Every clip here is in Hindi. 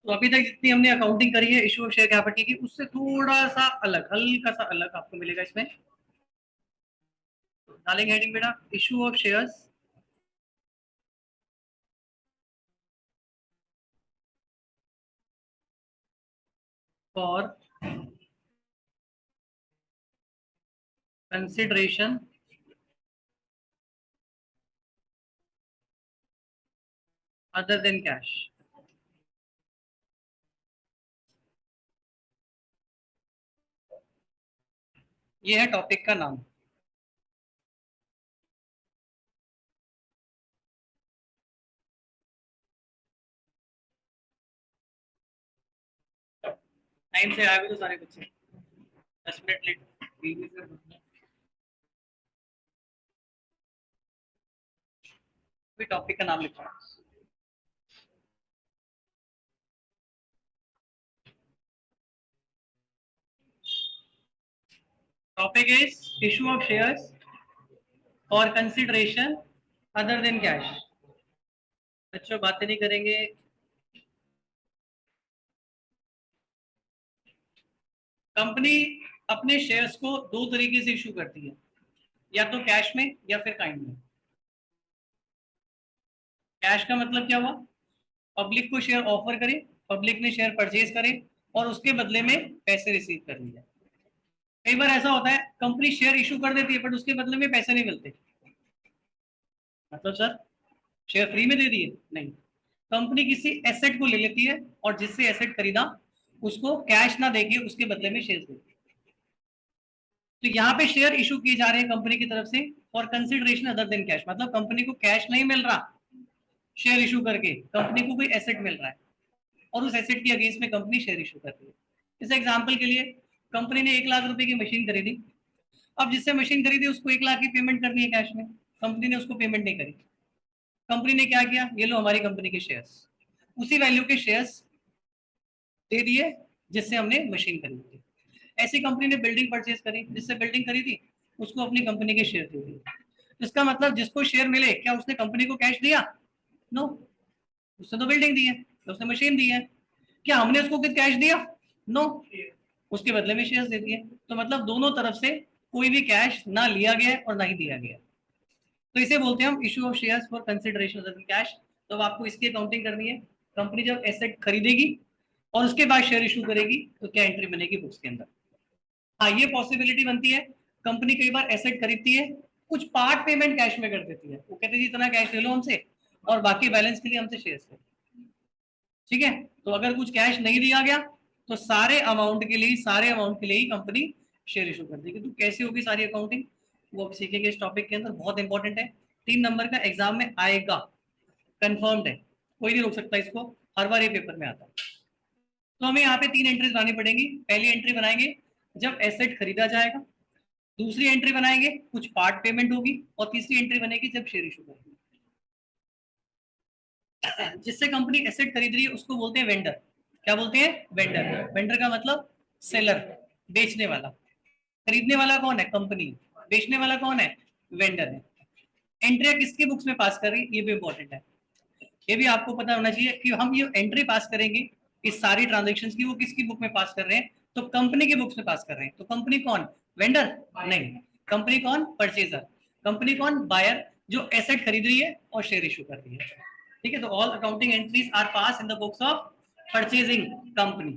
तो अभी तक जितनी हमने अकाउंटिंग करी है इशू ऑफ शेयर कैपिटल की, उससे थोड़ा सा अलग, हल्का सा अलग आपको मिलेगा इसमें। तो डालेंगे हेडिंग बेटा, issue of shares for consideration other than cash. ये है टॉपिक का नाम। टाइम से आए भी तो सारे बच्चे 10 मिनट लेट भी टॉपिक का नाम लिखा। Topic is issue of shares for consideration other than cash. बच्चों बातें नहीं करेंगे। कंपनी अपने शेयर्स को दो तरीके से इशू करती है, या तो कैश में या फिर काइंड में। कैश का मतलब क्या हुआ? पब्लिक को शेयर ऑफर करे, पब्लिक ने शेयर परचेज करे और उसके बदले में पैसे रिसीव कर लिया। कई बार ऐसा होता है कंपनी शेयर इशू कर देती है बट उसके बदले में पैसे नहीं मिलते। मतलब सर शेयर फ्री में दे दिए? नहीं, कंपनी किसी एसेट को ले लेती है और जिससे एसेट खरीदा उसको कैश ना देके उसके बदले में शेयर देती है। तो यहाँ पे शेयर इशू किए जा रहे हैं कंपनी की तरफ से for consideration other than cash, मतलब कंपनी को कैश नहीं मिल रहा, शेयर इशू करके कंपनी को कोई एसेट मिल रहा है और उस एसेट के अगेंस्ट में कंपनी शेयर इशू कर रही है। इस एग्जांपल के लिए कंपनी ने 1 लाख रुपए की मशीन खरीदी। अब जिससे मशीन खरीदी उसको 1 लाख की पेमेंट करनी है कैश में, कंपनी ने उसको पेमेंट नहीं करी। कंपनी ने क्या किया, ये लो हमारी कंपनी के शेयर्स, उसी वैल्यू के शेयर्स दे दिए जिससे हमने मशीन खरीदी थी। ऐसी कंपनी ने बिल्डिंग परचेज करी, जिससे बिल्डिंग खरीदी उसको अपनी कंपनी के शेयर दे दिए। इसका मतलब जिसको शेयर मिले क्या उसने कंपनी को कैश दिया? नो, उसने तो बिल्डिंग दी है, तो उसने मशीन दी है। क्या हमने उसको कुछ कैश दिया? नो, उसके बदले में शेयर्स दे दिए। तो मतलब दोनों तरफ से कोई भी कैश ना लिया गया और ना ही दिया गया। तो इसे बोलते हैं हम issue of shares for consideration of cash. तो अब आपको इसकी अकाउंटिंग करनी है। कंपनी जब एसेट खरीदेगी और उसके बाद शेयर इशू करेगी तो क्या एंट्री बनेगी बुक्स के अंदर? हाँ, ये पॉसिबिलिटी बनती है। कंपनी कई बार एसेट खरीदती है, कुछ पार्ट पेमेंट कैश में कर देती है, वो कहते हैं इतना कैश ले लो हमसे और बाकी बैलेंस के लिए हमसे शेयर्स ले। ठीक है, तो अगर कुछ कैश नहीं दिया गया तो सारे अमाउंट के लिए ही कंपनी शेयर इशू कर देगी। तो कैसे होगी सारी अकाउंटिंग वो अब सीखेंगे इस टॉपिक के अंदर, बहुत इंपॉर्टेंट है। 3 नंबर का एग्जाम में आएगा, कंफर्म्ड है, कोई नहीं रोक सकता इसको, हर बार ये पेपर में आता है। तो हमें यहाँ पे 3 एंट्रीज बनानी पड़ेंगी। पहली एंट्री बनाएंगे जब एसेट खरीदा जाएगा, दूसरी एंट्री बनाएंगे कुछ पार्ट पेमेंट होगी और तीसरी एंट्री बनेगी जब शेयर इशू होगी। जिससे कंपनी एसेट खरीद रही है उसको बोलते हैं वेंडर। क्या बोलते हैं? वेंडर। वेंडर का मतलब सेलर, बेचने वाला। खरीदने वाला कौन है? कंपनी। बेचने वाला कौन है? वेंडर है। एंट्री किसके बुक्स में पास कर रही है ये भी इंपॉर्टेंट है। ये भी आपको पता होना चाहिए कि हम ये एंट्री पास करेंगे इस सारी ट्रांजेक्शन की, वो किसकी बुक में पास कर रहे हैं? तो कंपनी की बुक्स में पास कर रहे हैं। तो कंपनी कौन? वेंडर नहीं। कंपनी कौन? परचेजर। कंपनी कौन? बायर, जो एसेट खरीद रही है और शेयर इशू कर रही है। ठीक है, तो all accounting entries are pass in the books of purchasing company.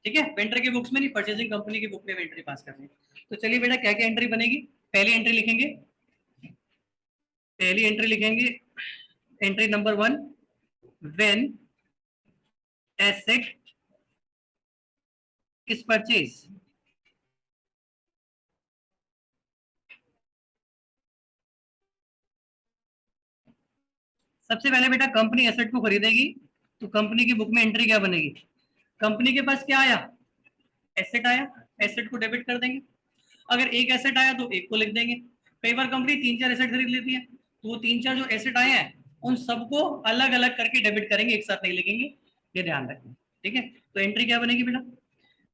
ठीक है, वेंडर के बुक्स में नहीं, परचेजिंग कंपनी की बुक में एंट्री पास करनी है। तो चलिए बेटा क्या क्या एंट्री बनेगी। पहली एंट्री लिखेंगे, पहली एंट्री लिखेंगे entry number 1, when asset is purchase. सबसे पहले बेटा कंपनी एसेट को खरीदेगी तो कंपनी की बुक में एंट्री क्या बनेगी? कंपनी के पास क्या आया? एसेट आया, एसेट को डेबिट कर देंगे। अगर एक एसेट आया तो एक को लिख देंगे। कई बार कंपनी 3-4 एसेट खरीद लेती है तो वो 3-4 जो एसेट आए हैं उन सबको अलग अलग करके डेबिट करेंगे, एक साथ नहीं लिखेंगे, ये ध्यान रखें। ठीक है, तो एंट्री क्या बनेगी बेटा?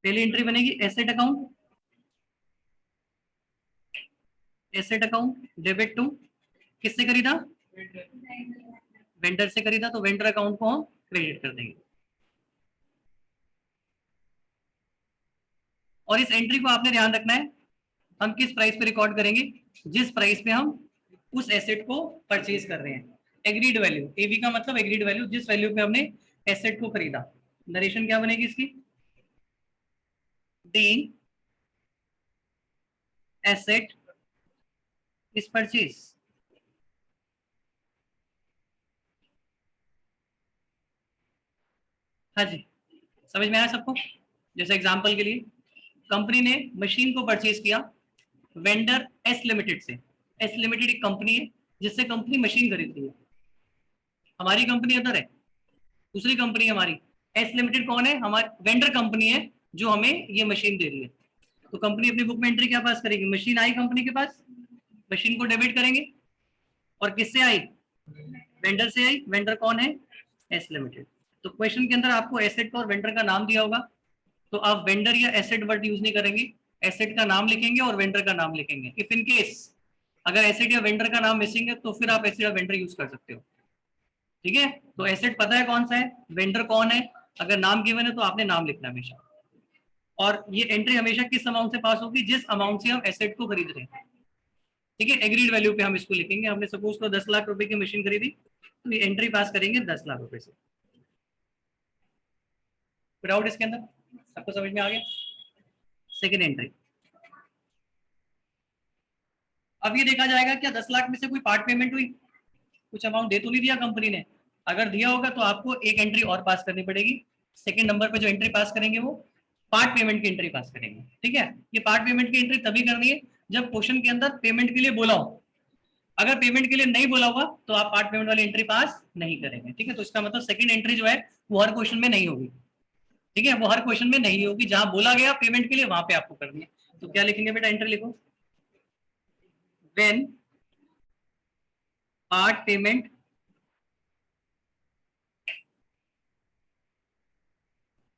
पहली एंट्री बनेगी asset account, asset account debit to, किससे खरीदा? वेंडर से खरीदा, तो वेंडर अकाउंट को हम क्रेडिट कर देंगे। और इस एंट्री को आपने ध्यान रखना है, हम किस प्राइस पे रिकॉर्ड करेंगे, जिस प्राइस पे हम उस एसेट को परचेज कर रहे हैं। एग्रीड वैल्यू, एवी का मतलब एग्रीड वैल्यू, जिस वैल्यू पे हमने एसेट को खरीदा। नरेशन क्या बनेगी इसकी, दी एसेट इज परचेज। हाँ जी, समझ में आया सबको। जैसे एग्जांपल के लिए, कंपनी ने मशीन को परचेज किया वेंडर एस लिमिटेड से। एस लिमिटेड एक कंपनी है जिससे कंपनी मशीन खरीदती है। हमारी कंपनी अदर है, दूसरी कंपनी हमारी। एस लिमिटेड कौन है, हमारी वेंडर कंपनी है जो हमें ये मशीन दे रही है। तो कंपनी अपनी बुक में एंट्री क्या पास करेगी, मशीन आई कंपनी के पास, मशीन को डेबिट करेंगे, और किससे आई, वेंडर से आई। वेंडर कौन है, एस लिमिटेड। तो क्वेश्चन के अंदर आपको एसेट का और वेंडर का नाम दिया होगा, तो आप वेंडर या एसेट वर्ड यूज नहीं करेंगे, एसेट का नाम लिखेंगे और वेंडर का नाम लिखेंगे। इफ इन केस अगर एसेट या वेंडर का नाम मिसिंग है तो फिर आप एसेट या वेंडर यूज कर सकते हो। ठीक है, तो एसेट पता है कौन सा है, वेंडर कौन है, अगर नाम गिवन है तो आपने नाम लिखना हमेशा। और ये एंट्री हमेशा किस अमाउंट से पास होगी, जिस अमाउंट से हम एसेट को खरीद रहे हैं। ठीक है, एग्रीड वैल्यू पे हम इसको लिखेंगे। हमने सपोज को 10 लाख रुपए की मशीन खरीदी, तो ये एंट्री पास करेंगे 10 लाख रुपए से। विदाउट इसके अंदर सबको समझ में आ गया। सेकेंड एंट्री, अब ये देखा जाएगा क्या 10 लाख में से कोई पार्ट पेमेंट हुई, कुछ अमाउंट दे तो नहीं दिया कंपनी ने। अगर दिया होगा तो आपको एक एंट्री और पास करनी पड़ेगी। सेकंड नंबर पे जो एंट्री पास करेंगे वो पार्ट पेमेंट की एंट्री पास करेंगे। ठीक है, ये पार्ट पेमेंट की एंट्री तभी करनी है जब क्वेश्चन के अंदर पेमेंट के लिए बोला हो। अगर पेमेंट के लिए नहीं बोला होगा तो आप पार्ट पेमेंट वाली एंट्री पास नहीं करेंगे। ठीक है, तो इसका मतलब सेकंड एंट्री जो है वो हर क्वेश्चन में नहीं होगी। ठीक है, वो हर क्वेश्चन में नहीं होगी, जहां बोला गया पेमेंट के लिए वहां पे आपको करनी है। तो क्या लिखेंगे बेटा, एंट्री लिखो, when part payment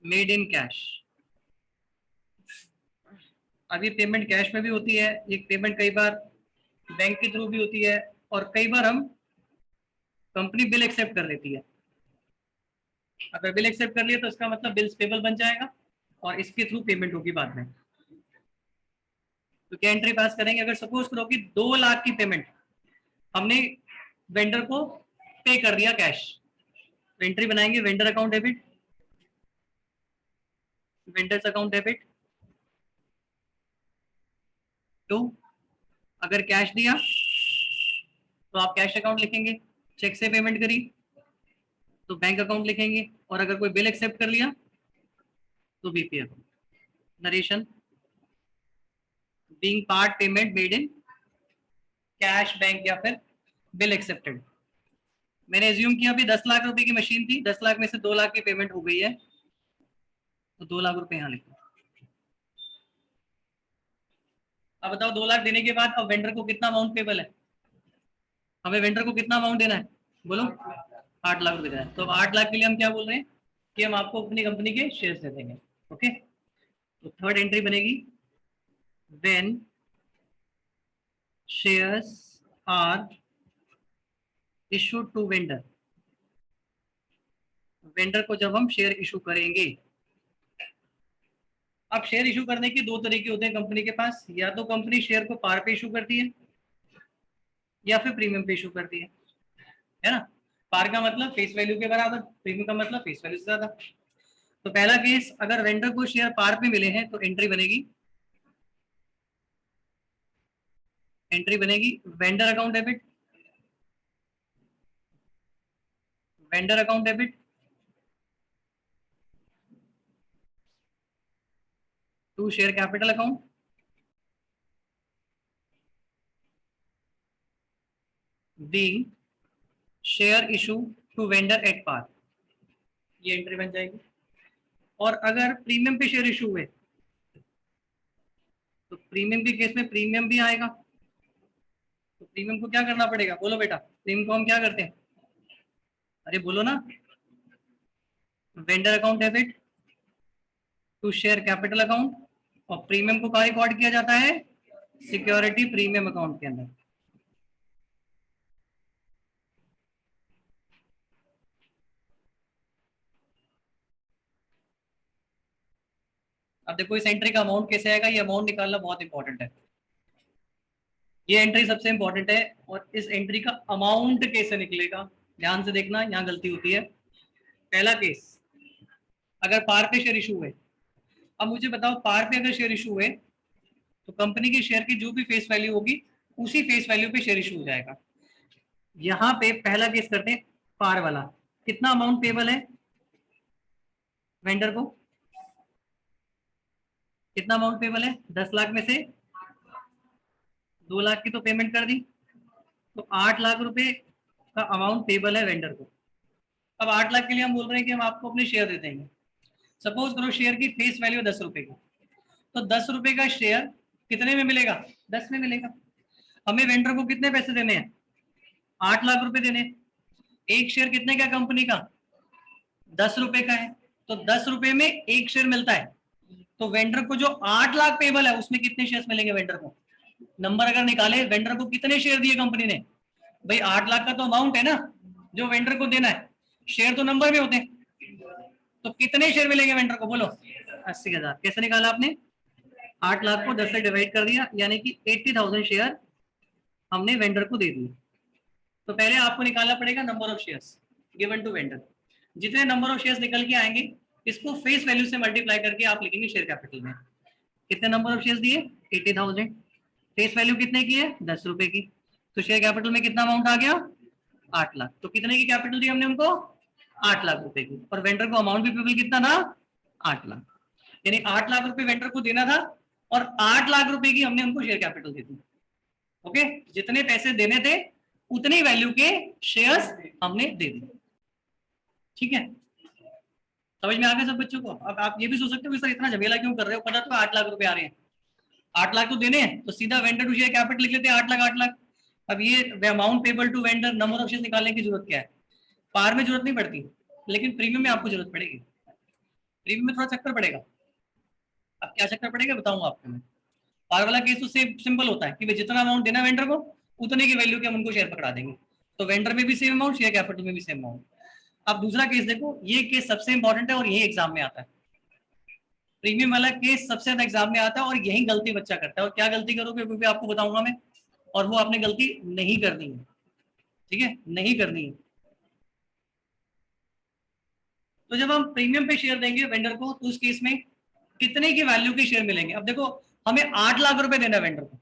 made in cash. अब ये पेमेंट कैश में भी होती है, ये पेमेंट कई बार बैंक के थ्रू भी होती है, और कई बार हम कंपनी बिल एक्सेप्ट कर लेती है। अगर बिल एक्सेप्ट कर लिया तो इसका मतलब बिल्स पेबल बन जाएगा और इसके थ्रू पेमेंट होगी बाद में। तो क्या एंट्री पास करेंगे, अगर सपोज करो कि 2 लाख की पेमेंट हमने वेंडर को पे कर दिया कैश, तो एंट्री बनाएंगे vendor account debit, vendors account debit to. अगर कैश दिया तो आप कैश अकाउंट लिखेंगे, चेक से पेमेंट करी तो बैंक अकाउंट लिखेंगे, और अगर कोई बिल एक्सेप्ट कर लिया तो BP account. Narration, being part payment made in cash, bank या फिर बिल एक्सेप्टेड। मैंने एज्यूम किया अभी 10 लाख रुपए की मशीन थी, 10 लाख में से 2 लाख की पेमेंट हो गई है, तो 2 लाख रुपए यहाँ लिखो। अब बताओ 2 लाख देने के बाद अब वेंडर को कितना अमाउंट पेबल है, हमें वेंडर को कितना अमाउंट देना है, बोलो 8 लाख रुपए देना है। तो अब 8 लाख के लिए हम क्या बोल रहे हैं कि हम आपको अपनी कंपनी के शेयर्स दे देंगे। ओके, तो थर्ड एंट्री बनेगी, when shares are issued to vendor. Vendor को जब हम शेयर इशू करेंगे। अब शेयर इशू करने के दो तरीके होते हैं कंपनी के पास, या तो कंपनी शेयर को पार पे इशू करती है या फिर प्रीमियम पे इशू करती है ना। पार का मतलब फेस वैल्यू के बराबर, प्रीमियम का मतलब फेस वैल्यू से ज्यादा। तो पहला केस, अगर वेंडर को शेयर पार पे मिले हैं तो एंट्री बनेगी, vendor account debit, vendor account debit to share capital account, being share issue to vendor at par. ये एंट्री बन जाएगी। और अगर प्रीमियम पे शेयर इशू हुए तो प्रीमियम के केस में प्रीमियम भी आएगा। तो प्रीमियम को क्या करना पड़ेगा, बोलो बेटा, प्रीमियम को हम क्या करते हैं, अरे बोलो ना, vendor account debit to share capital account, और प्रीमियम को कहाँ रिकॉर्ड किया जाता है, सिक्योरिटी प्रीमियम अकाउंट के अंदर। अब देखो इस एंट्री का अमाउंट कैसे आएगा, ये अमाउंट निकालना बहुत इंपॉर्टेंट है। ये एंट्री सबसे इंपॉर्टेंट है और इस एंट्री का अमाउंट कैसे निकलेगा ध्यान से देखना, यहाँ गलती होती है। पहला केस, अगर पार पे शेयर इशू हुए, अब मुझे बताओ पार पे अगर शेयर इशू हुए तो कंपनी के शेयर की जो भी फेस वैल्यू होगी उसी फेस वैल्यू पे शेयर इशू हो जाएगा। यहाँ पे पहला केस करते हैं पार वाला। कितना अमाउंट पेबल है वेंडर को, कितना अमाउंट पेबल है? 10 लाख में से 2 लाख की तो पेमेंट कर दी, तो 8 लाख रुपए का अमाउंट पेबल है वेंडर को। अब 8 लाख के लिए हम बोल रहे हैं कि हम आपको अपने शेयर दे देंगे। सपोज करो शेयर की फेस वैल्यू 10 रुपए की, तो 10 रुपए का शेयर कितने में मिलेगा? 10 में मिलेगा। हमें वेंडर को कितने पैसे देने हैं? 8 लाख रुपए देने हैं। एक शेयर कितने का कंपनी का? 10 रुपए का है, तो 10 रुपए में एक शेयर मिलता है। तो वेंडर को जो 8 लाख पेबल है उसमें कितने शेयर मिलेंगे वेंडर को? नंबर अगर निकाले, वेंडर को कितने शेयर दिए कंपनी ने? भाई 8 लाख का तो अमाउंट है ना जो वेंडर को देना है, शेयर तो नंबर में होते हैं, तो कितने शेयर मिलेंगे वेंडर को बोलो? 80,000। कैसे निकाला आपने? 8 लाख को 10 से डिवाइड कर दिया, यानी कि 80,000 शेयर हमने वेंडर को दे दिए। तो पहले आपको निकालना पड़ेगा number of shares given to vendor. जितने नंबर ऑफ शेयर्स निकल के आएंगे इसको फेस वैल्यू से मल्टीप्लाई करके आप लिखेंगे शेयर कैपिटल में। कितने नंबर ऑफ शेयर्स दिए? 80,000। फेस वैल्यू कितने की है? 10 रुपए की। तो शेयर कैपिटल में कितना अमाउंट आ गया? 8 लाख। तो कितने की कैपिटल दी हमने उनको? 8 लाख रुपए की। और वेंडर को अमाउंट भी पेबल कितना था? 8 लाख। यानी 8 लाख रुपए वेंडर को देना था और 8 लाख रुपए की हमने उनको शेयर कैपिटल दे दी। ओके, जितने पैसे देने थे उतनी वैल्यू के शेयर्स हमने दे दिए। ठीक है, समझ में आ गया सब बच्चों को? अब आप ये भी सोच सकते हो कि सर इतना झमेला क्यों कर रहे हो, पता तो 8 लाख रुपए आ रहे हैं, 8 लाख तो देने हैं, तो सीधा वेंडर टू शेयर कैपिटल लिख लेते हैं 8 लाख 8 लाख। अब ये amount payable to vendor number of shares निकालने की जरूरत क्या है? पार में जरूरत नहीं पड़ती, लेकिन प्रीमियम में आपको जरूरत पड़ेगी। प्रीमियम में थोड़ा चक्कर पड़ेगा। अब क्या चक्कर पड़ेगा बताऊंगा आपको मैं। पार वाला केस तो सिंपल होता है कि भाई जितना अमाउंट देना वेंडर को उतने की वैल्यू के हम उनको शेयर पकड़ा देंगे, तो वेंडर में भी सेम अमाउंट, शेयर कैपिटल में भी सेम अमाउंट। अब दूसरा केस देखो, ये केस सबसे इंपॉर्टेंट है और यही एग्जाम में आता है। प्रीमियम वाला केस सबसे ज्यादा एग्जाम में आता है और यही गलती बच्चा करता है। और क्या गलती करोगे क्योंकि आपको बताऊंगा मैं, और वो आपने गलती नहीं करनी है। ठीक है, नहीं करनी है। तो जब हम प्रीमियम पे शेयर देंगे वेंडर को तो उस केस में कितने की वैल्यू के शेयर मिलेंगे? अब देखो हमें 8 लाख रुपए देना है वेंडर को,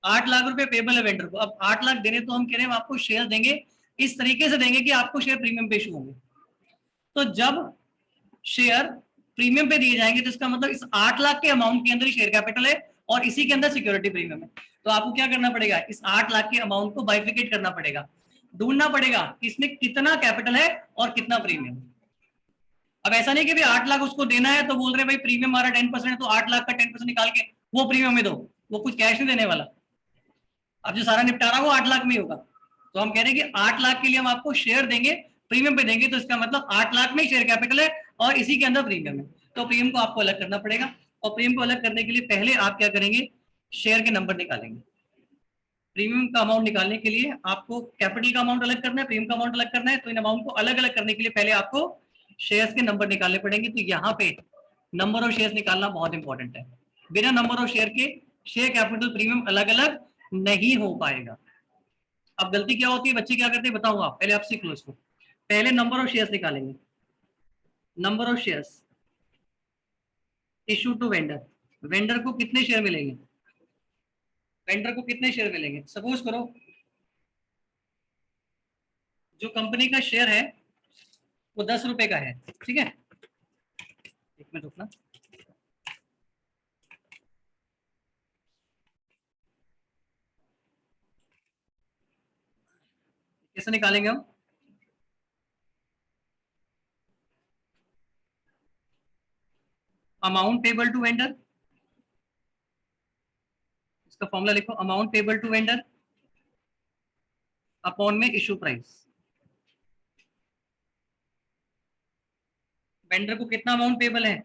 8 लाख रुपए पेबल है वेंडर को। अब 8 लाख देने तो हम कह रहे हैं आपको शेयर देंगे, इस तरीके से देंगे कि आपको शेयर प्रीमियम पे इशू होंगे। तो जब शेयर प्रीमियम पे दिए जाएंगे तो इसका मतलब इस 8 लाख के अमाउंट के अंदर ही शेयर कैपिटल है और इसी के अंदर सिक्योरिटी प्रीमियम है। तो आपको क्या करना पड़ेगा? इस 8 लाख के अमाउंट को बाइफिकेट करना पड़ेगा, ढूंढना पड़ेगा कि इसमें कितना कैपिटल है और कितना प्रीमियम। अब ऐसा नहीं कि भाई 8 लाख उसको देना है तो बोल रहे भाई प्रीमियम हमारा 10% है तो 8 लाख का 10% निकाल के वो प्रीमियम में दो, वो कुछ कैश नहीं देने वाला। अब जो सारा निपटारा वो 8 लाख में ही होगा। तो हम कह रहे हैं कि 8 लाख के लिए हम आपको शेयर देंगे, प्रीमियम पे देंगे, तो इसका मतलब 8 लाख में शेयर कैपिटल है और इसी के अंदर प्रीमियम है। तो प्रीमियम को आपको अलग करना पड़ेगा और प्रीमियम को अलग करने के लिए पहले आप क्या करेंगे? शेयर के नंबर निकालेंगे। प्रीमियम का अमाउंट निकालने के लिए आपको कैपिटल का अमाउंट अलग करना है, प्रीमियम का अमाउंट अलग करना है। तो इन अमाउंट को अलग अलग करने के लिए पहले आपको शेयर्स के नंबर निकालने पड़ेंगे। तो यहाँ पे नंबर ऑफ शेयर्स निकालना बहुत इंपॉर्टेंट है। बिना नंबर ऑफ शेयर के शेयर कैपिटल प्रीमियम अलग अलग नहीं हो पाएगा। अब गलती क्या होती है, बच्चे क्या करते हैं बताऊंगा, पहले आप सीख लो इसको। पहले नंबर ऑफ शेयर्स निकालेंगे, number of shares issue to vendor. Vendor को कितने शेयर मिलेंगे? वेंडर को कितने शेयर मिलेंगे? सपोज करो जो कंपनी का शेयर है वो 10 रुपए का है, ठीक है? एक मिनट रुकना। कैसे निकालेंगे हम? अमाउंट पेबल टू वेंडर, इसका फॉर्मूला लिखो, amount payable to vendor upon में इशू प्राइस। वेंडर को कितना अमाउंट पेबल है?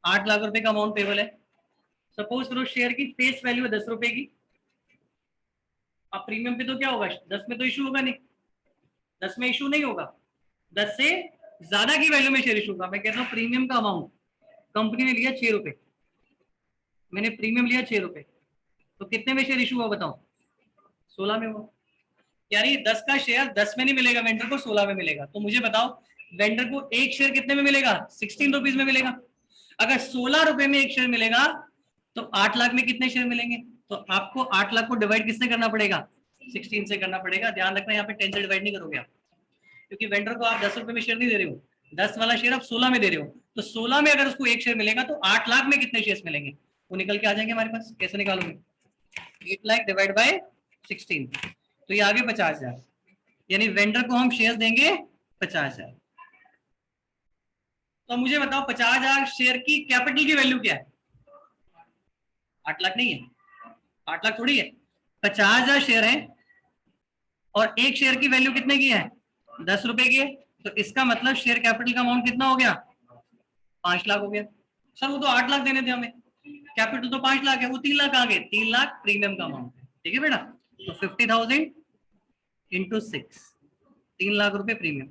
8 लाख रुपए का अमाउंट पेबल है। सपोज करो शेयर की फेस वैल्यू है 10 रुपए की। अब प्रीमियम पे तो क्या होगा? 10 में तो इशू होगा नहीं, 10 में इशू नहीं होगा, 10 से ज्यादा की वैल्यू में शेयर इशू होगा। मैं कहता हूँ प्रीमियम का अमाउंट कंपनी ने लिया 6 रुपए, मैंने प्रीमियम लिया 6 रुपए, तो कितने में शेयर इशू हुआ बताओ? 16 में हुआ। यानी 10 का शेयर 10 में नहीं मिलेगा वेंडर को, 16 में मिलेगा। तो मुझे बताओ वेंडर को एक शेयर कितने में मिलेगा? 16 रुपीज में मिलेगा। अगर 16 रुपए में एक शेयर मिलेगा तो 8 लाख में कितने शेयर मिलेंगे? तो आपको 8 लाख को डिवाइड किससे करना पड़ेगा? 16 से करना पड़ेगा। ध्यान रखना यहाँ पे 10 से डिवाइड नहीं करोगे आप, क्योंकि वेंडर को आप 10 रुपए में शेयर नहीं दे रहे हो, 10 वाला शेयर आप 16 में दे रहे हो। तो 16 में अगर उसको एक शेयर मिलेगा तो 8 लाख में कितने शेयर मिलेंगे वो निकल के आ जाएंगे हमारे पास। कैसे निकालोगे? 8 लाख डिवाइड बाय 16, तो ये आगे 50,000, यानी वेंडर को हम शेयर देंगे 50,000। तो मुझे बताओ 50,000 शेयर की कैपिटल की वैल्यू क्या है? 8 लाख नहीं है, 8 लाख थोड़ी है, 50,000 शेयर है और एक शेयर की वैल्यू कितने की है? 10 रुपए की है। तो इसका मतलब शेयर कैपिटल का अमाउंट कितना हो गया? 5 लाख हो गया। सर वो तो 8 लाख देने थे हमें, कैपिटल तो 5 लाख है, वो 3 लाख आ गए। 3 लाख प्रीमियम का अमाउंट है, ठीक है बेटा। तो 50,000 इंटू 6, 3 लाख रुपए प्रीमियम।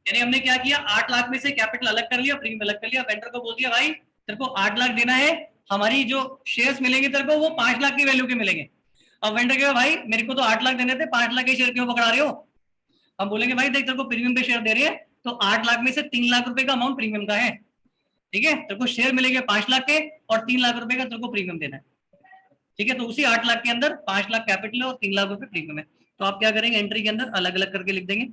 यानी हमने क्या किया, 8 लाख में से कैपिटल अलग कर लिया, प्रीमियम अलग कर लिया, वेंडर को बोल दिया भाई तेरे को 8 लाख देना है, हमारी जो शेयर्स मिलेंगे तेरे को वो 5 लाख की वैल्यू के मिलेंगे। अब वेंडर कहेगा भाई मेरे को तो 8 लाख देने थे, 5 लाख के शेयर क्यों पकड़ा रहे हो? हम बोलेंगे भाई देख तेरे को प्रीमियम पे शेयर दे रहे हैं, तो 8 लाख में से 3 लाख रुपए का अमाउंट प्रीमियम का है, ठीक है। तेरे को शेयर मिलेंगे 5 लाख के और 3 लाख रुपए का तेरे को प्रीमियम देना है, ठीक है। तो उसी 8 लाख के अंदर 5 लाख कैपिटल है और 3 लाख रुपए प्रीमियम है। तो आप क्या करेंगे, एंट्री के अंदर अलग अलग करके लिख देंगे।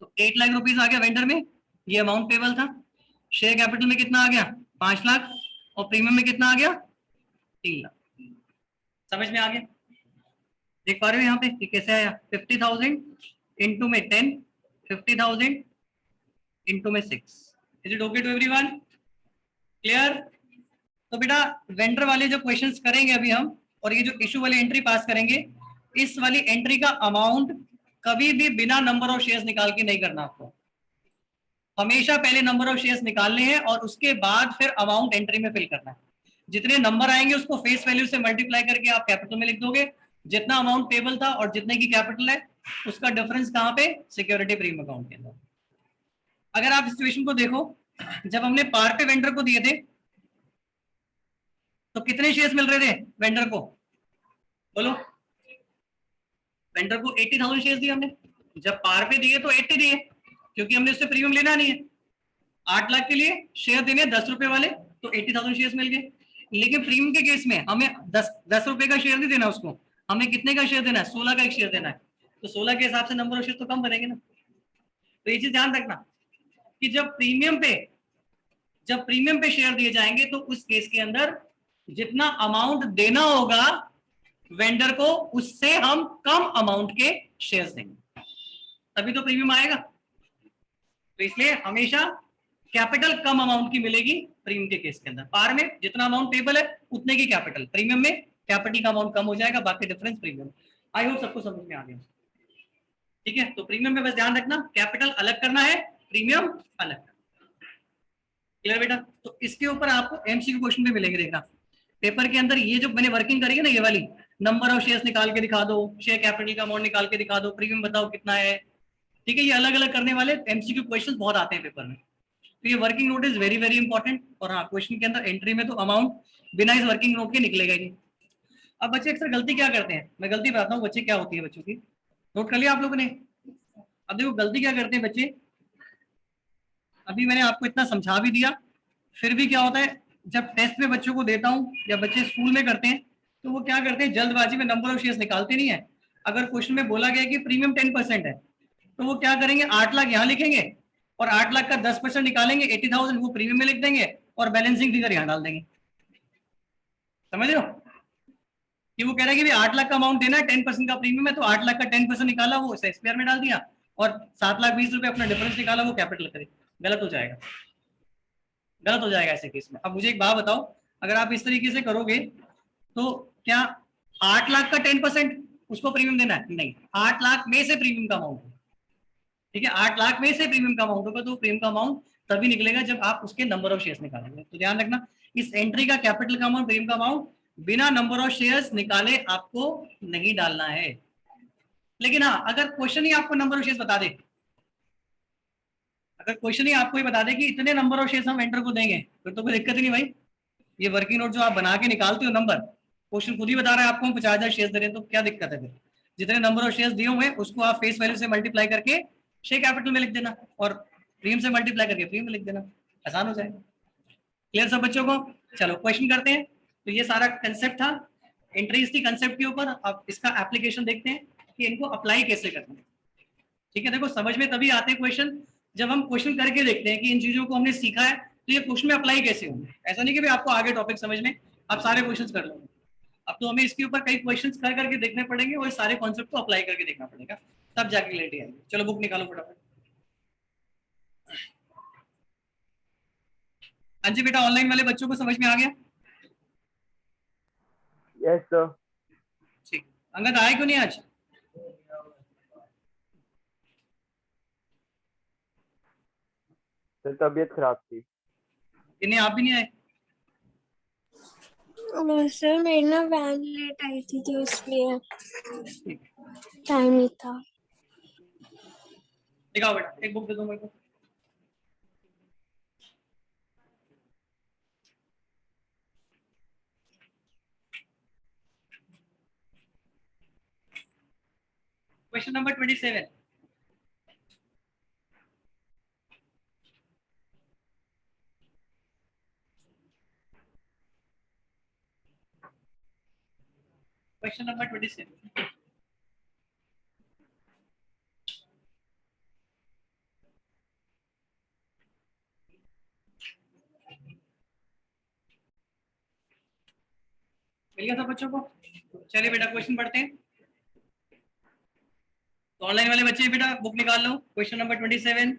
तो 8 लाख रुपीज आ गया वेंडर में, ये अमाउंट पेबल था। शेयर कैपिटल में कितना आ गया? 5 लाख, और प्रीमियम में कितना आ गया? 3 लाख। समझ में आ गया? देख पा रहे हो यहाँ पे कि कैसे आया? 50,000 इंटू में 10, 50,000 इंटू में 6। Is it okay to everyone? Clear? तो बेटा वेंडर वाले जो क्वेश्चंस करेंगे अभी हम, और ये जो इशू वाली एंट्री पास करेंगे, इस वाली एंट्री का अमाउंट कभी भी बिना नंबर ऑफ शेयर्स निकाल के नहीं करना आपको। हमेशा पहले नंबर ऑफ शेयर्स निकालने हैं और उसके बाद फिर अमाउंट एंट्री में फिल करना है। जितने नंबर आएंगे उसको फेस वैल्यू से मल्टीप्लाई करके आप कैपिटल में लिख दोगे। जितना अमाउंट पेबल था और जितने की कैपिटल है उसका डिफरेंस कहाँ पे? सिक्योरिटी प्रीमियम अकाउंट के अंदर। अगर आप सिचुएशन को देखो, जब हमने पार पे वेंडर को दिए थे तो कितने शेयर्स मिल रहे थे वेंडर को? बोलो। वेंडर को 80,000 शेयर्स दिए हमने। जब पार पे दिए तो 80 दिए, क्योंकि हमने उससे प्रीमियम लेना नहीं है। 8 लाख के लिए शेयर देने 10 रुपए वाले, तो 80,000 शेयर्स मिल गए। लेकिन प्रीमियम के केस में हमें 10 रुपए का शेयर नहीं देना उसको, हमें कितने का शेयर देना है? 16 का एक शेयर देना है। तो 16 के हिसाब से नंबर ऑफ शेयर तो कम बनेंगे ना। तो ये चीज ध्यान रखना कि जब प्रीमियम पे शेयर दिए जाएंगे तो उस केस के अंदर जितना अमाउंट देना होगा वेंडर को उससे हम कम अमाउंट के शेयर्स देंगे, तभी तो प्रीमियम आएगा। तो इसलिए हमेशा कैपिटल कम अमाउंट की मिलेगी प्रीमियम के केस के अंदर। पार में जितना अमाउंट टेबल है उतने की कैपिटल, प्रीमियम में कैपिटल का अमाउंट कम हो जाएगा, बाकी डिफरेंस प्रीमियम। आई होप सबको समझ में आ गया, ठीक है। तो प्रीमियम में बस ध्यान रखना कैपिटल अलग करना है, प्रीमियम अलग करना। क्लियर बेटा? तो इसके ऊपर आपको एमसीक्यू क्वेश्चन भी मिलेंगे, देखना पेपर के अंदर। ये जो मैंने वर्किंग करी है ना, ये वाली नंबर ऑफ शेयर्स निकाल के दिखा दो, शेयर कैपिटल का अमाउंट निकाल के दिखा दो, प्रीमियम बताओ कितना है, ठीक है। ये अलग अलग करने वाले एमसीक्यू क्वेश्चंस बहुत आते हैं पेपर में। तो ये working note is very very important. और हाँ, क्वेश्चन के अंदर एंट्री में तो अमाउंट बिना इस वर्किंग नोट के निकलेगा ही नहीं। अब बच्चे अक्सर गलती क्या करते हैं, मैं गलती बताता हूँ बच्चे क्या होती है बच्चों की, नोट कर लिया आप लोगों ने? अब देखो गलती क्या करते हैं बच्चे, अभी मैंने आपको इतना समझा भी दिया, फिर भी क्या होता है जब टेस्ट में बच्चों को देता हूँ या बच्चे स्कूल में करते हैं तो वो क्या करते हैं, जल्दबाजी में नंबर ऑफ शेयर्स निकालते नहीं है। अगर क्वेश्चन में बोला गया कि प्रीमियम 10% है तो वो क्या करेंगे, 8 लाख यहाँ लिखेंगे और 8 लाख का 10% निकालेंगे, 80,000 वो प्रीमियम में लिख देंगे और बैलेंसिंग फिगर यहाँ डाल देंगे। समझ रहे हो कि वो कह रहा है कि 8 लाख का अमाउंट देना है, 10% का प्रीमियम है, तो 8 लाख का 10% निकाला वो एसपीआर में डाल दिया और 7,20,000 अपना डिफरेंस निकाला वो कैपिटल करे। गलत हो जाएगा, गलत हो जाएगा ऐसे केस में। अब मुझे एक बात बताओ, अगर आप इस तरीके से करोगे तो क्या 8 लाख का 10% उसको प्रीमियम देना है? नहीं, 8 लाख में से प्रीमियम का अमाउंट, ठीक है। 8 लाख में से प्रीमियम का अमाउंट होगा तो प्रीमियम का अमाउंट तभी निकलेगा जब आप उसके नंबर ऑफ शेयर्स निकालेंगे। तो ध्यान रखना इस एंट्री का कैपिटल का अमाउंट, प्रीमियम का अमाउंट बिना नंबर ऑफ शेयर्स निकाले आपको नहीं डालना है। लेकिन हाँ, अगर क्वेश्चन ही आपको नंबर ऑफ शेयर्स बता दे, अगर क्वेश्चन ही आपको ये बता दे कि इतने नंबर ऑफ शेयर्स हम वेंडर को देंगे, फिर तो कोई दिक्कत ही नहीं भाई। ये वर्किंग नोट जो आप बना के निकालते हो नंबर, क्वेश्चन खुद ही बता रहा है आपको हम 50,000 शेयर्स दे रहे हैं, तो क्या दिक्कत है फिर? जितने नंबर ऑफ शेयर्स दिए हुए हैं उसको आप फेस वैल्यू से मल्टीप्लाई करके शेयर कैपिटल में लिख देना, और प्रीमियम से मल्टीप्लाई करके प्रीमियम में लिख देना, आसान हो जाएगा। क्लियर सब बच्चों को? चलो क्वेश्चन करते हैं। तो ये सारा कंसेप्ट था, एंट्रीज थी कंसेप्ट के ऊपर। अब इसका एप्लीकेशन देखते हैं कि इनको अप्लाई कैसे करना है। ठीक है, देखो समझ में तभी आते हैं क्वेश्चन जब हम क्वेश्चन करके देखते हैं कि इन चीजों को हमने सीखा है तो ये क्वेश्चन में अप्लाई कैसे होंगे। ऐसा नहीं कि भाई आपको आगे टॉपिक समझ में आप सारे क्वेश्चंस कर लोगे, अब तो हमें इसके ऊपर कई क्वेश्चंस कर करके देखने पड़ेंगे और सारे कॉन्सेप्ट को अप्लाई करके देखना पड़ेगा, तब जाके क्लैरिटी आएगी। चलो बुक निकालो फटाफट। हाँ जी बेटा, ऑनलाइन वाले बच्चों को समझ में आ गया? Yes sir. ठीक, अंगद आए क्यों नहीं आज? सर तबीयत खराब थी। इन्हें आप भी नहीं आए? सर मेरी ना वैन लेट आई थी तो इसलिए ठीक, टाइम नहीं था। दिखाओ बेटा, एक बुक दे दो मेरे को। Question number 27। Question number 27। मिल गया सब बच्चों को? चलिए बेटा क्वेश्चन पढ़ते हैं। तो ऑनलाइन वाले बच्चे बेटा बुक निकाल लो, क्वेश्चन नंबर 27,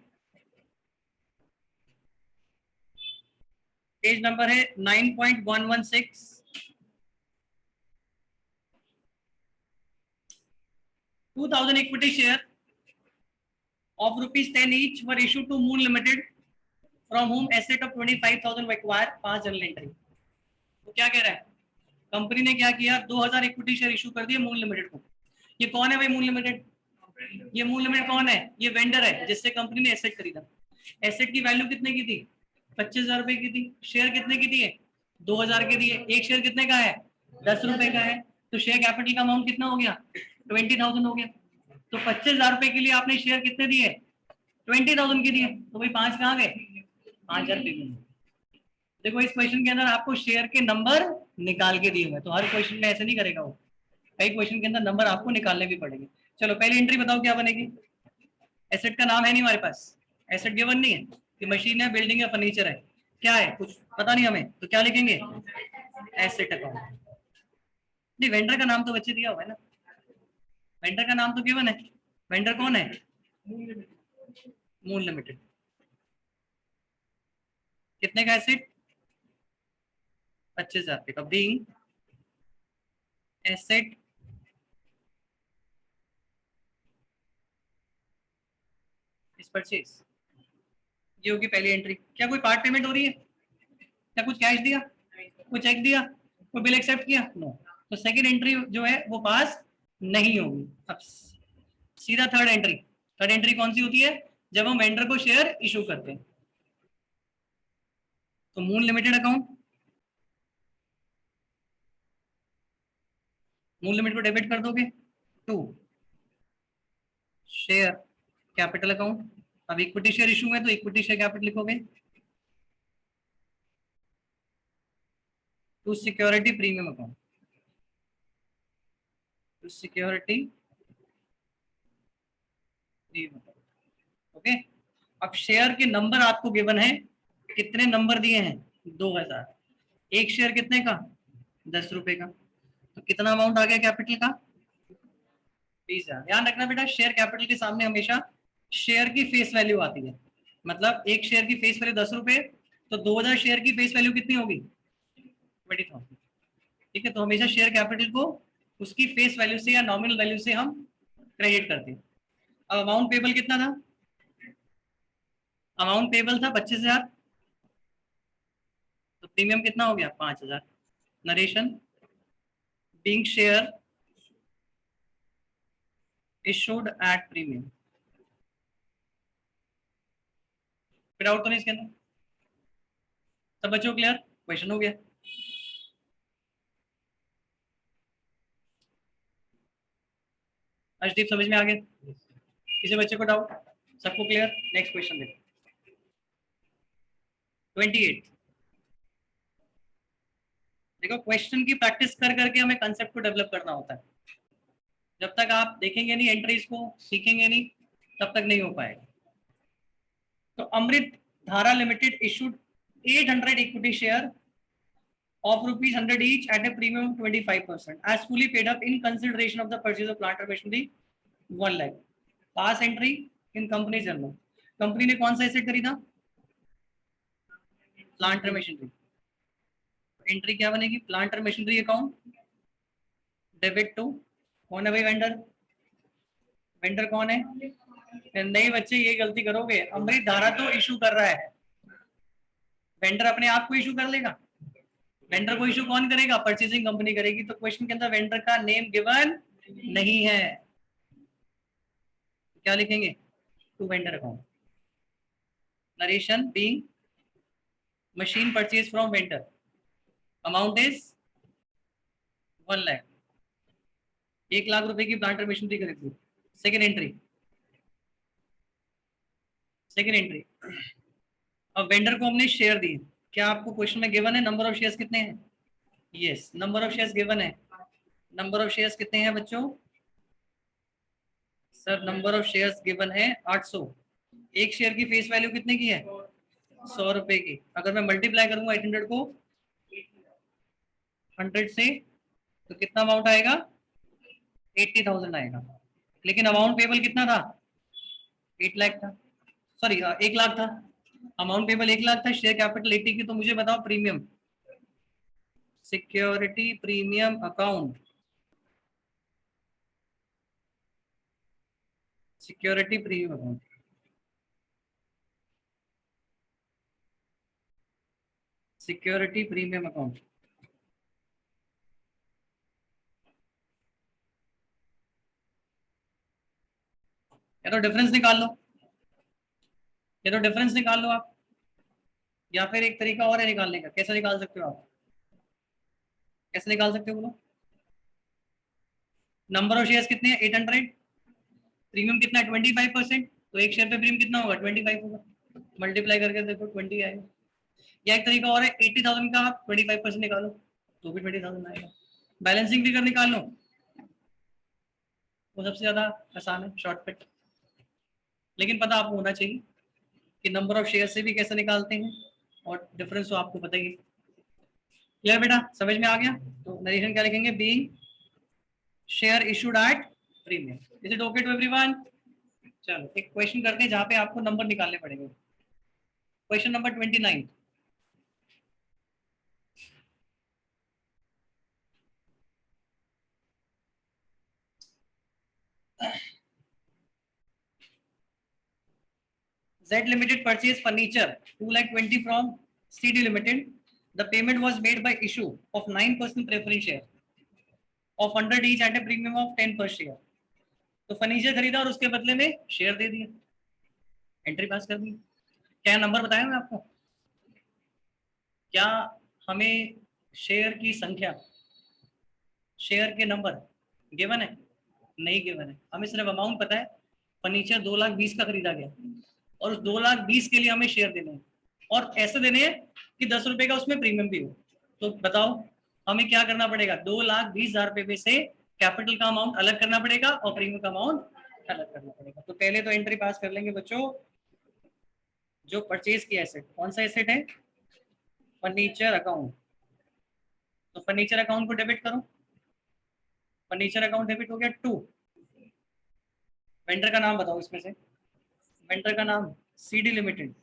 पेज नंबर है 9.116। 2000 equity share of ₹10 each were issued to Moon Limited, from whom asset of 25,000 were acquired। 5 general entry. तो क्या कह रहा है, कंपनी ने क्या किया, 2000 इक्विटी शेयर इशू कर दिए मून लिमिटेड को। ये कौन है भाई मून लिमिटेड? ये मून लिमिटेड कौन है? ये वेंडर है जिससे कंपनी ने एसेट खरीदा। एसेट की वैल्यू कितने की थी? 25,000 रुपए की थी। शेयर कितने की दिए? 2000 के दिए। एक शेयर कितने का है? 10 रुपए का है। तो शेयर कैपिटल का अमाउंट कितना हो गया? 20,000 हो गया। तो 25,000 रुपए के लिए आपने शेयर कितने दिए? 20,000 के दिए। तो भाई 5 कहाँ गए? 5,000 रुपए। देखो इस क्वेश्चन के अंदर आपको शेयर के नंबर निकाल के दिए हुए, तो हर क्वेश्चन में ऐसे नहीं करेगा वो, कई क्वेश्चन के अंदर नंबर आपको निकालने भी पड़ेंगे। चलो पहली एंट्री बताओ क्या बनेगी? एसेट का नाम है नहीं हमारे पास, एसेट गिवन नहीं है कि मशीन है, बिल्डिंग है, फर्नीचर है, क्या है कुछ पता नहीं हमें, तो क्या लिखेंगे? Asset account. नहीं वेंडर का नाम तो बच्चे दिया हुआ है ना, वेंडर का नाम तो गिवन है। वेंडर कौन है? Moon limited. कितने का एसेट? 25,000 रुपए का। बीइंग एसेट इस परचेज। ये होगी पहली एंट्री। क्या कोई पार्ट पेमेंट हो रही है? क्या कुछ कैश दिया, कोई चेक दिया, कोई बिल एक्सेप्ट किया? नो। तो सेकंड एंट्री जो है वो पास नहीं होगी। अब सीधा थर्ड एंट्री। थर्ड एंट्री कौन सी होती है? जब हम वेंडर को शेयर इशू करते हैं। तो Moon limited account, Moon limited को डेबिट कर दोगे टू शेयर कैपिटल अकाउंट। अब इक्विटी शेयर इशू है तो इक्विटी शेयर कैपिटल लिखोगे, to security premium account, to security premium. Okay. अब शेयर के नंबर आपको गिवन है, कितने नंबर दिए हैं? 2000। एक शेयर कितने का? 10 रुपए का। तो कितना अमाउंट आ गया कैपिटल का? 20,000। ध्यान रखना बेटा, शेयर कैपिटल के सामने हमेशा शेयर की फेस वैल्यू आती है। मतलब एक शेयर की फेस वैल्यू 10 रुपए, तो 2000 शेयर की फेस वैल्यू कितनी होगी? 20,000। ठीक है, तो हमेशा शेयर कैपिटल को उसकी फेस वैल्यू से या नॉमिनल वैल्यू से हम क्रेडिट करते हैं। अब अमाउंट पेबल कितना था? अमाउंट पेबल था 25,000, तो प्रीमियम कितना हो गया? 5,000। Narration being share issued at premium. फिर आउट तो नहीं इसके अंदर? सब बच्चों क्लियर? क्वेश्चन हो गया। अर्शदीप समझ में आ गया? किसी बच्चे को डाउट? सबको क्लियर? नेक्स्ट क्वेश्चन देखो 28। देखो क्वेश्चन की प्रैक्टिस कर करके हमें कंसेप्ट को डेवलप करना होता है। जब तक आप देखेंगे नहीं एंट्रीज को, सीखेंगे नहीं, तब तक नहीं हो पाएगा। तो अमृत धारा limited issued 800 equity share of rupees 100 each at a premium of 25% as fully paid up in consideration of the purchase of plant and machinery 1 lakh. Pass entry in company journal. Company ने कौन सा एसेट खरीदा? प्लांट और मशीनरी। एंट्री क्या बनेगी? प्लांट और मशीनरी अकाउंट, डेबिट टू, कौन है भाई वेंडर? वेंडर कौन है? नहीं बच्चे ये गलती करोगे, अमृत धारा तो इशू कर रहा है, वेंडर अपने आप को इशू कर लेगा? वेंडर को इशू कौन करेगा? परचेसिंग कंपनी करेगी। तो क्वेश्चन के अंदर वेंडर का नेम गिवन नहीं है, क्या लिखेंगे? To vendor account. Narration being machine purchase from vendor, amount is 1 lakh, 1 lakh रुपए की प्लांट और मशीनरी खरीदी। Second entry, second entry. अब वेंडर को हमने शेयर दिए, क्या आपको क्वेश्चन में गिवन है नंबर ऑफ शेयर्स कितने हैं? Yes, number of shares given है। नंबर ऑफ शेयर्स कितने हैं बच्चों? Sir number of shares given है 800। एक शेयर की फेस वैल्यू कितने की है? 100 रुपए की। अगर मैं मल्टीप्लाई करूंगा 800 को 100 से तो कितना अमाउंट आएगा? 80,000 आएगा। लेकिन अमाउंट पेबल कितना था? 8 लाख था, सॉरी 1 लाख था। अमाउंट पेबल 1 लाख था, शेयर कैपिटल 80 की। तो मुझे बताओ premium, security premium account, security premium account, security premium account. या तो डिफरेंस निकाल लो, या तो डिफरेंस निकाल लो आप, या फिर एक तरीका और है निकालने का। कैसे निकाल सकते हो आप? कैसे निकाल सकते हो बोलो? नंबर ऑफ शेयर्स कितने हैं? 800। प्रीमियम कितना है? 25%। तो एक शेयर पे प्रीमियम कितना होगा? 25 होगा। मल्टीप्लाई करके देखो 20 आएगा। या एक तरीका और है, 80,000 का आप 25% निकालो तो भी 20,000 आएगा। बैलेंसिंग फिगर निकाल लो, वो सबसे ज्यादा आसान है, शॉर्टकट। लेकिन पता आपको होना चाहिए कि नंबर ऑफ शेयर से भी कैसे निकालते हैं, और डिफरेंस तो आपको पता ही है। क्लियर बेटा? समझ में आ गया? तो नरेशन क्या लिखेंगे? Being share issued at premium. Is it okay to everyone? चलो एक क्वेश्चन करते हैं जहां पे आपको नंबर निकालने पड़ेंगे। Question number 29। Z Limited purchased furniture 2,20,000 from CD Limited. The payment was made by issue of 9% preference share of 100 each at a premium of 10 per share. तो फर्नीचर खरीदा और उसके बदले में शेयर दे दिया, एंट्री पास कर दी। क्या नंबर बताया मैं आपको? क्या हमें शेयर की संख्या, शेयर के नंबर गिवन है? नहीं गिवन है, हमें सिर्फ अमाउंट पता है। फर्नीचर 2,20,000 का खरीदा गया और उस 2,20,000 के लिए हमें शेयर देने हैं, और ऐसे देने हैं कि 10 रुपए का उसमें प्रीमियम भी हो। तो बताओ हमें क्या करना पड़ेगा? 2,20,000 रुपए में से कैपिटल का अमाउंट अलग करना पड़ेगा और प्रीमियम का अमाउंट अलग करना पड़ेगा। तो पहले तो एंट्री पास कर लेंगे बच्चों। जो परचेज किया एसेट, कौन सा एसेट है? Furniture account. तो फर्नीचर अकाउंट को डेबिट करो, फर्नीचर अकाउंट डेबिट हो गया 2। वेंडर का नाम बताओ इसमें से। वेंडर का नाम CD limited.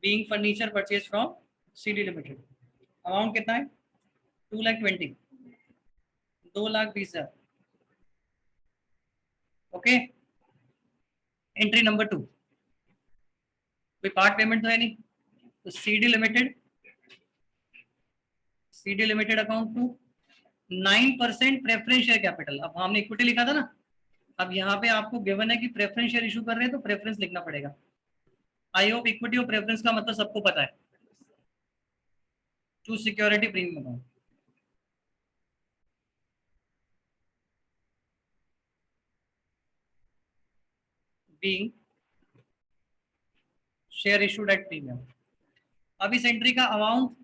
Being furniture purchase from CD limited. Amount कितना है? 2,20,000, 2,20,000। ओके। एंट्री नंबर 2, कोई पार्ट पेमेंट तो है नहीं, तो CD limited, CD limited account 2 9% preference share capital. अब हमने इक्विटी लिखा था ना, अब यहाँ पे आपको गिवन है कि प्रेफरेंस शेयर इशू कर रहे हैं तो प्रेफरेंस लिखना पड़ेगा। आई होप इक्विटी और प्रेफरेंस का मतलब सबको पता है। To security premium amount, being share issued at premium. अब इस एंट्री का अमाउंट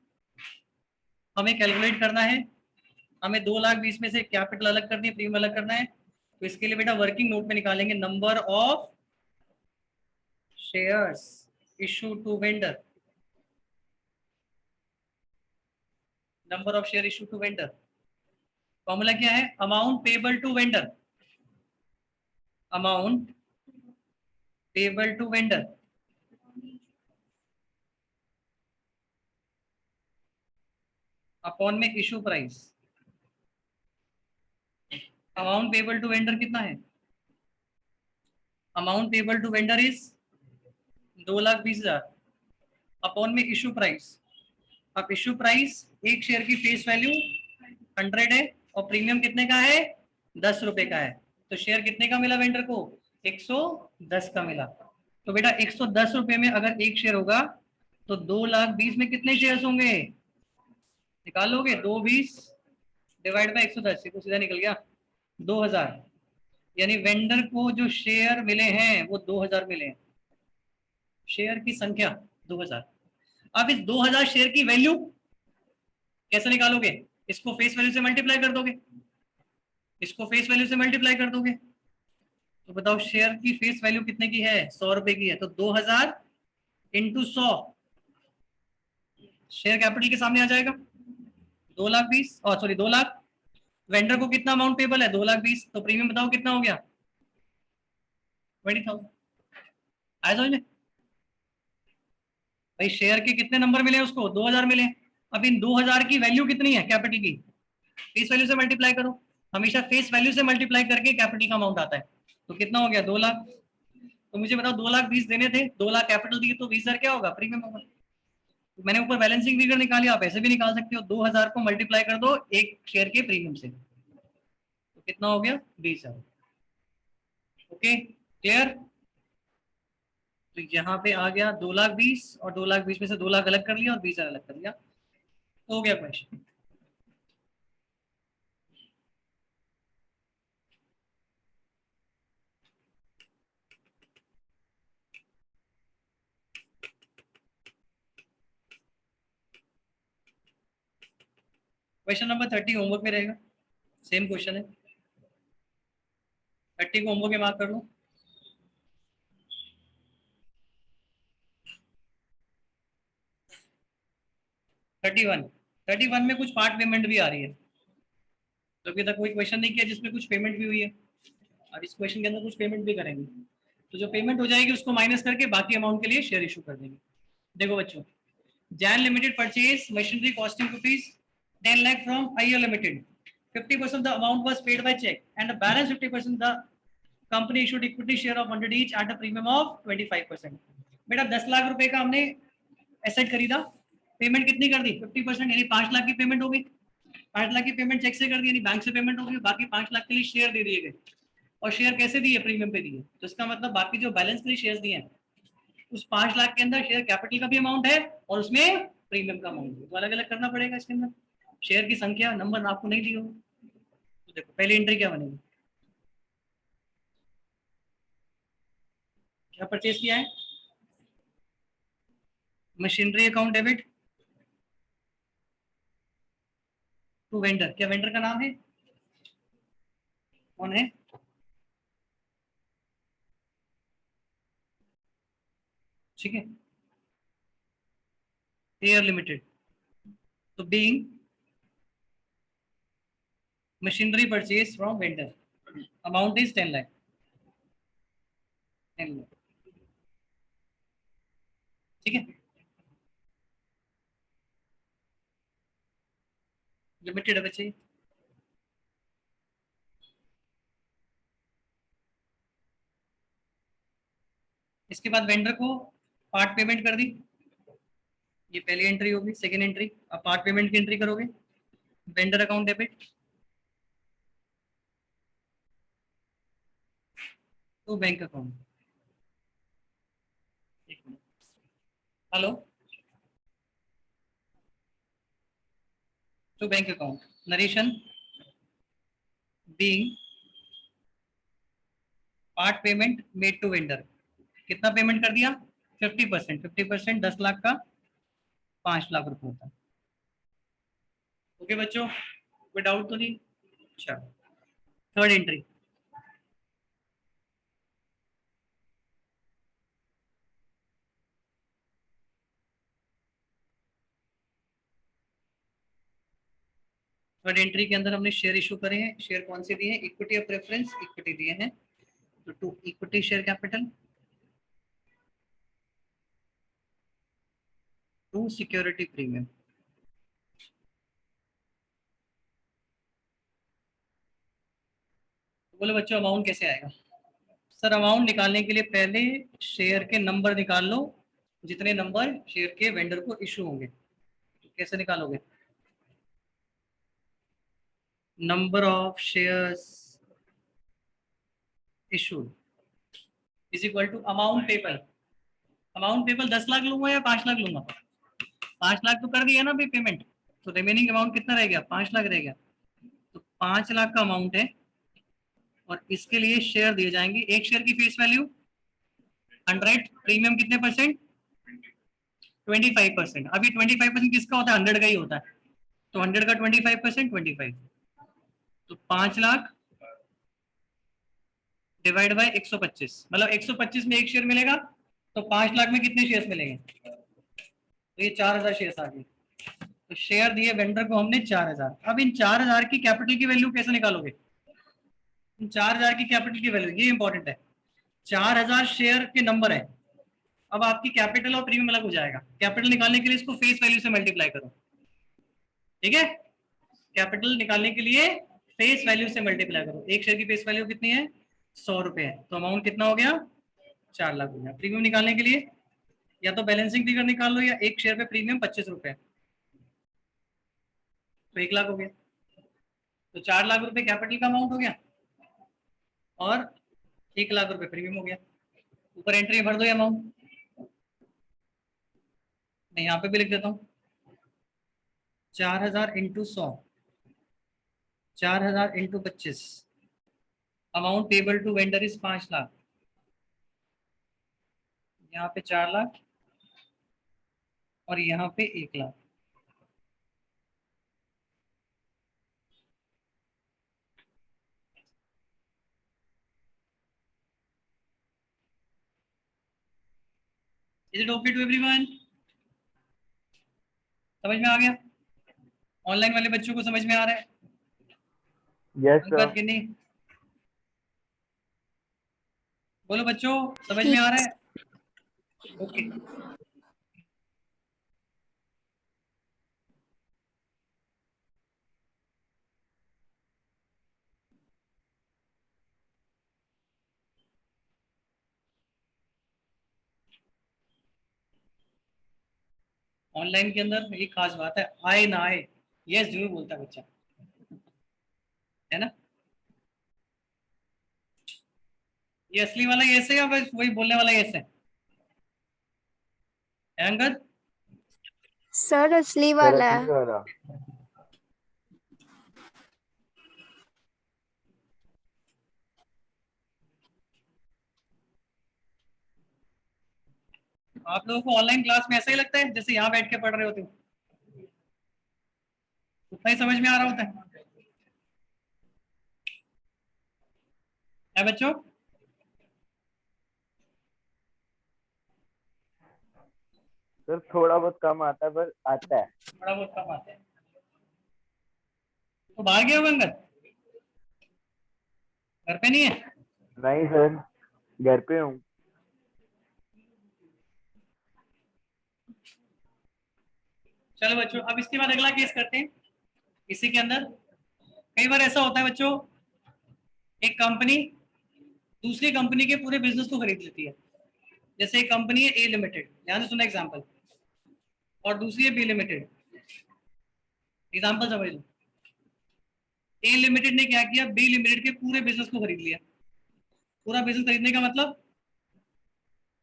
हमें कैलकुलेट करना है। हमें 2,20,000 में से कैपिटल अलग करनी है, प्रीमियम अलग करना है। तो इसके लिए बेटा वर्किंग नोट में निकालेंगे number of shares issue to vendor, number of share issue to vendor. Formula क्या है? Amount payable to vendor, amount payable to vendor upon में issue price. Amount payable to vendor कितना है? Amount payable to vendor is 2,20,000 upon में इशू प्राइस। अब इशू प्राइस एक शेयर की फेस वैल्यू 100 है और प्रीमियम कितने का है? 10 रुपए का है। तो शेयर कितने का मिला वेंडर को? 110 का मिला। तो बेटा 110 रुपए में अगर एक शेयर होगा तो 2,20,000 में कितने शेयर होंगे? निकालोगे 2,20 डिवाइड बाय 110, तो सीधा निकल गया 2,000। यानी वेंडर को जो शेयर मिले हैं वो 2,000 मिले हैं, शेयर की संख्या 2,000। अब इस 2,000 शेयर की वैल्यू कैसे निकालोगे? इसको फेस वैल्यू से मल्टीप्लाई कर दोगे, इसको फेस वैल्यू से मल्टीप्लाई कर दोगे। तो बताओ शेयर की फेस वैल्यू कितने की है? 100 रुपए की है। तो 2,000 इंटू 100 शेयर कैपिटल के सामने आ जाएगा 2,20,000 और सॉरी 2,00,000। वेंडर को कितना अमाउंट पेबल है? 2,20,000। तो प्रीमियम बताओ कितना हो गया? 20,000। आया समझ में? भाई शेयर के कितने नंबर मिले उसको? 2,000 मिले। अब इन 2,000 की वैल्यू कितनी है कैपिटल की? फेस वैल्यू से मल्टीप्लाई करो। हमेशा फेस वैल्यू से मल्टीप्लाई करके कैपिटल का अमाउंट आता है। तो कितना हो गया? 2,00,000। तो मुझे बताओ 2,20,000 देने थे, 2,00,000 कैपिटल दिए तो 20,000 क्या होगा? प्रीमियम होगा। तो मैंने ऊपर बैलेंसिंग फिगर निकाली, आप ऐसे भी निकाल सकते हो। 2,000 को मल्टीप्लाई कर दो एक शेयर के प्रीमियम से, तो कितना हो गया? 20,000। Okay clear? तो यहाँ पे आ गया 2,20,000 और 2,20,000 में से 2,00,000 अलग कर लिया और 20,000 अलग कर लिया, हो गया क्वेश्चन। क्वेश्चन नंबर 30 होमवर्क में रहेगा, सेम क्वेश्चन है। 30 को होमवर्क में मार्क कर लो। 31 में कुछ पार्ट पेमेंट भी आ रही है, तो अभी तक कोई क्वेश्चन नहीं किया जिसमें कुछ पेमेंट भी हुई है। अब इस क्वेश्चन के अंदर कुछ पेमेंट भी करेंगे, तो जो पेमेंट हो जाएगी उसको माइनस करके बाकी अमाउंट के लिए शेयर इशू कर देंगे। देखो बच्चों, Jain limited purchase machinery costing rupees 10 lakh from IL limited. 50% the amount was paid by check and the balance 50% the company issued equity share of 100 each at a premium of 25%। बेटा 10 लाख रुपए का हमने एसेट खरीदा, पेमेंट कितनी कर दी? 50%, यानी 5 लाख की पेमेंट होगी। 5 लाख की पेमेंट चेक से कर दी, यानी बैंक से पेमेंट होगी। बाकी 5 लाख के लिए शेयर दे दिए गए, और शेयर कैसे दिए? प्रीमियम पे दिए। तो इसका मतलब बाकी जो बैलेंस के लिए शेयर दिए हैं उस 5 लाख के अंदर शेयर कैपिटल का भी अमाउंट है और उसमें प्रीमियम का अमाउंट है, तो अलग अलग करना पड़ेगा इसके अंदर। शेयर की संख्या नंबर आपको नहीं दी हो, तो देखो पहली एंट्री क्या बनेगी? क्या परचेज किया है? Machinery account debit to vendor. क्या वेंडर का नाम है? कौन है? ठीक है, एयर लिमिटेड। तो being machinery purchase from vendor, amount is 10 lakh. 10 lakh, ठीक है। लिमिटेड है बच्चे। इसके बाद वेंडर को पार्ट पेमेंट कर दी, ये पहली एंट्री होगी। सेकेंड एंट्री, अब पार्ट पेमेंट की एंट्री करोगे। Vendor account debit to bank account. Hello, to bank account narration being part payment made to vendor. कितना पेमेंट कर दिया? 50%। 50% 10 लाख का 5 लाख रुपए होता है। ओके बच्चों, कोई डाउट तो नहीं? अच्छा, थर्ड एंट्री। थर्ड एंट्री के अंदर हमने शेयर इशू करे हैं। शेयर कौन से दिए हैं? इक्विटी ऑफ प्रेफरेंस इक्विटी दिए हैं। तो to equity share capital, to security premium. बोले बच्चों अमाउंट कैसे आएगा? सर अमाउंट निकालने के लिए पहले शेयर के नंबर निकाल लो, जितने नंबर शेयर के वेंडर को इशू होंगे। कैसे निकालोगे? Number of shares issued is equal to amount payable. Amount payable 10 lakh लूंगा या 5 लाख लूंगा? 5 लाख तो कर दिया ना अभी पेमेंट, तो रिमेनिंग अमाउंट कितना रह गया? 5 लाख रह गया। तो 5 लाख का अमाउंट है और इसके लिए शेयर दिए जाएंगे। एक शेयर की फेस वैल्यू 100, प्रीमियम कितने परसेंट? 25%। अभी 25% किसका होता है? 100 का ही होता है। तो 100 का 25% 25, तो 5 लाख डिवाइड बाय 125, मतलब 125 में एक शेयर मिलेगा, तो 5 लाख में कितने शेयर मिलेंगे? तो ये 4000 शेयर आ गए। तो शेयर दिए वेंडर को हमने 4000। अब इन 4000 की कैपिटल की वैल्यू कैसे निकालोगे? इन 4000 की कैपिटल की वैल्यू, ये इंपॉर्टेंट है। 4000 शेयर के नंबर है। अब आपकी कैपिटल और प्रीमियम अलग हो जाएगा। कैपिटल निकालने के लिए इसको फेस वैल्यू से मल्टीप्लाई करो, ठीक है? कैपिटल निकालने के लिए फेस वैल्यू से मल्टीप्लाई करो। एक शेयर की फेस वैल्यू कितनी है? 100 रुपए है। तो अमाउंट कितना हो गया? 4 लाख हो गया। प्रीमियम निकालने के लिए या तो बैलेंसिंग फिगर निकाल लो, या एक शेयर पे प्रीमियम 25 रुपए, तो 1 लाख हो गया। तो 4 लाख रुपए कैपिटल का अमाउंट हो गया और 1 लाख रुपए प्रीमियम हो गया। ऊपर एंट्री भर दो ये अमाउंट। मैं यहाँ पे भी लिख देता हूँ, 4000 into 100, 4000 into 25, amount payable to vendor is 5 lakh. यहाँ पे 4 लाख और यहाँ पे 1 lakh. Is it okay to everyone? समझ में आ गया? ऑनलाइन वाले बच्चों को समझ में आ रहा है? Yes, बात sir. की नहीं? बोलो बच्चों, समझ में आ रहा है? ओके। ऑनलाइन के अंदर एक खास बात है, आए ना आए यस जरूर बोलता है बच्चा, है ना? ये असली वाला यस है या बस वही बोलने वाला यस है? अंगद, सर असली Sir, वाला असली है। वाला. आप लोगों को ऑनलाइन क्लास में ऐसा ही लगता है जैसे यहाँ बैठ के पढ़ रहे होते हो? उतना ही समझ में आ रहा होता है बच्चों? Sir, थोड़ा बहुत कम आता है पर आता है. बड़ा बहुत कम आता है। तो बाहर गया होगा अंगद, घर पे नहीं है? नहीं सर, घर पे हूँ. चलो बच्चों, अब इसके बाद अगला केस करते हैं। इसी के अंदर कई बार ऐसा होता है बच्चों, एक कंपनी दूसरी कंपनी के पूरे बिजनेस को खरीद लेती है। जैसे एक कंपनी है ए लिमिटेड, ध्यान से सुना एग्जांपल, और दूसरी है बी लिमिटेड। एग्जांपल समझ लो। ए लिमिटेड ने क्या किया? बी लिमिटेड के पूरे बिजनेस को खरीद लिया। पूरा बिजनेस खरीदने का मतलब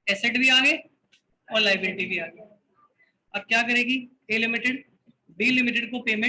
एसेट भी आ गए और लाइबिलिटी भी आ गई। अब क्या करेगी ए लिमिटेड, बी लिमिटेड को पेमेंट